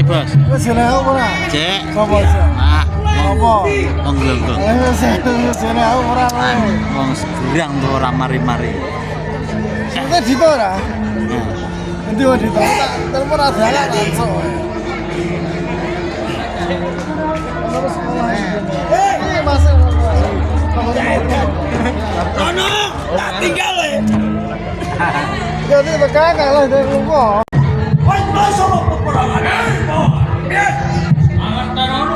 sih, Bos? Wis jenenge apa ora? Cek. Sopo sih? Ah, Apa? wong glenggung. Wis jenenge apa ora kowe? Wong gerang tuh ora mari-mari. Kita Dito ora? Endi wae Dito? Tak telepon ada lah langsung. Mas. Ono, tak tinggal le. Jadi tekan kalah dari rumah. Wes masuk peperangan. Sangat tenan.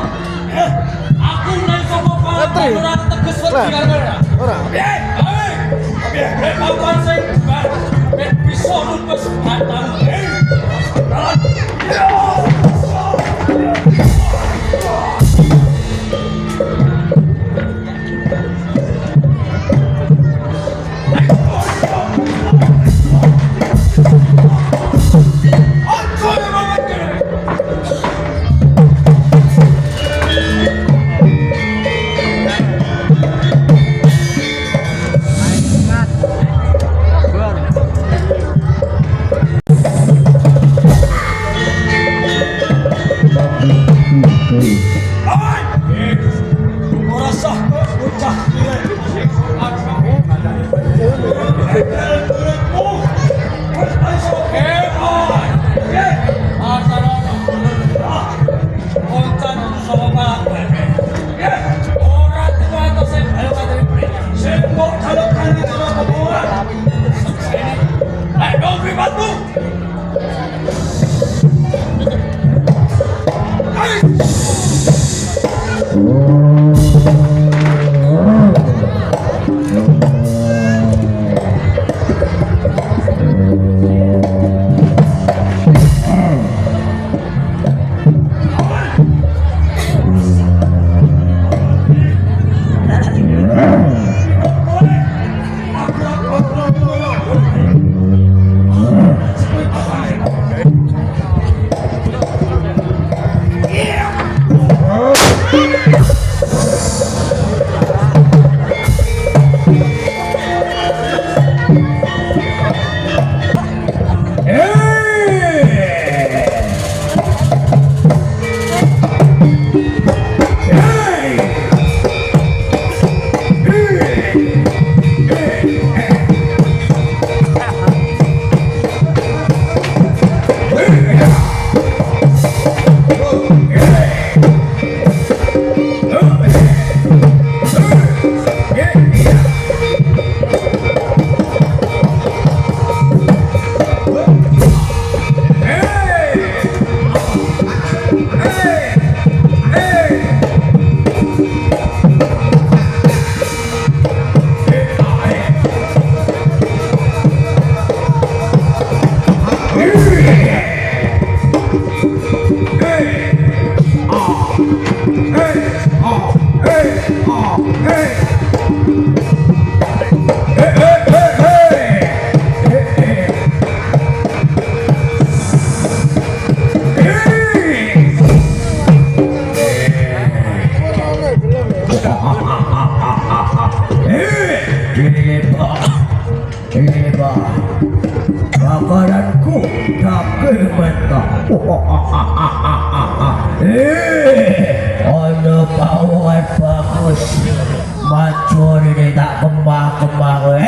Aku nek sapa Petri. ora teges wedi karo Ora. Kapan sing ben bisa lupus batang. Ora sah bocah cilik. Makananku daging mentah. Ada bawaan bagus. Macur ini tak kembang-kembang.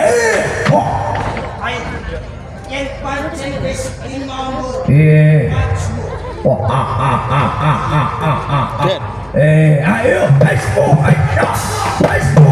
Yang pancen wis ngomong. Ayo, let's go. Let's go.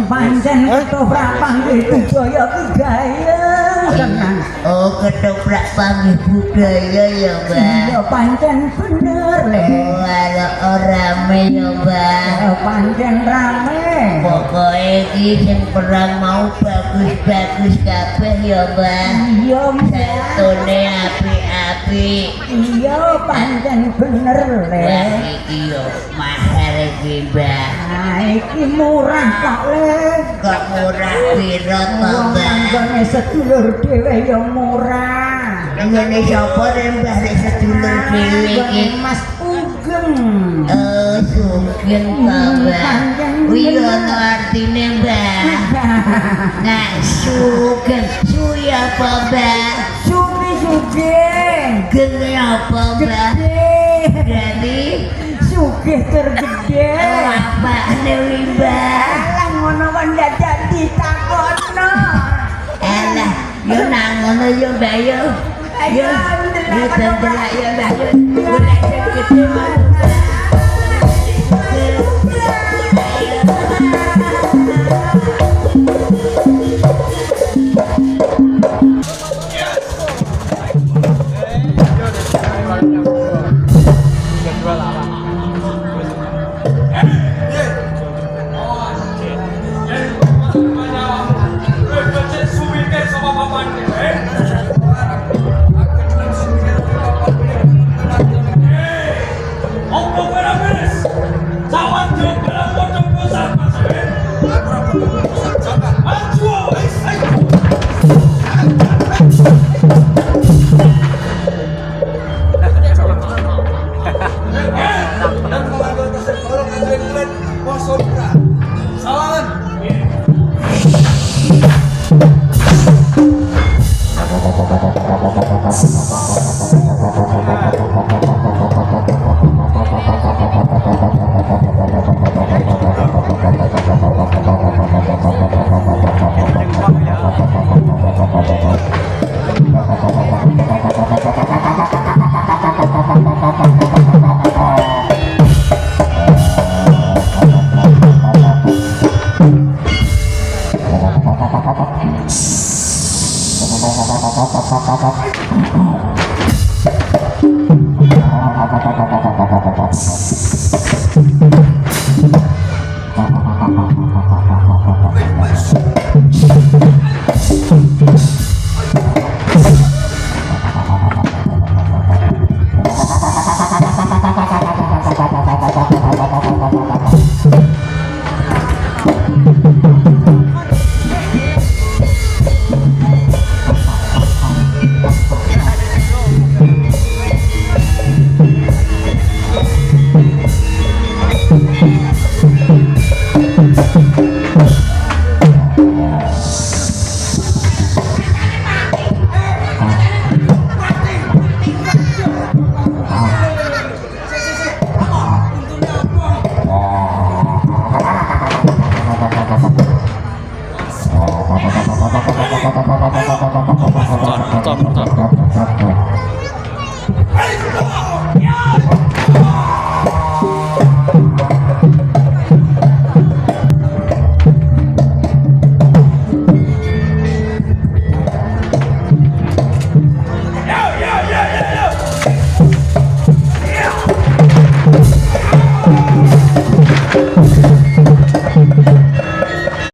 Pancen itu berapa itu saya kegaya tenang. Oh, ketoprak panggil budaya ya, Mbak. Ya pancen bener le. Oh, ada rame ya, Mbak. Ya pancen rame. Pokoknya iki sing perang mau bagus-bagus kabeh ya, Mbak. Iya mbak. Santune api-api. Iya pancen bener le. Wah, iki yo mahal iki, Mbak. Nah iki murah kok le. Kok murah piro to, Wong Mbak? anggone sedulur dhewe ya murah. Ngene sapa rek Mbak rek sedulur dhewe iki? Mas Ugeng. Oh, sugeng to, Mbak. Kuwi ono artine, Mbak. Nah, sugeng. Suwi apa, Mbak? Sugih-sugih. Gene apa, Mbak? Gede. Berarti Sugih tergede. apane kuwi, Mbak? Alah ngono kok ndak jadi takono. Alah, yo nang ngono yo, Mbak yo. Yo, yo tendelak yo, Mbak yo. Golek sing gede mau.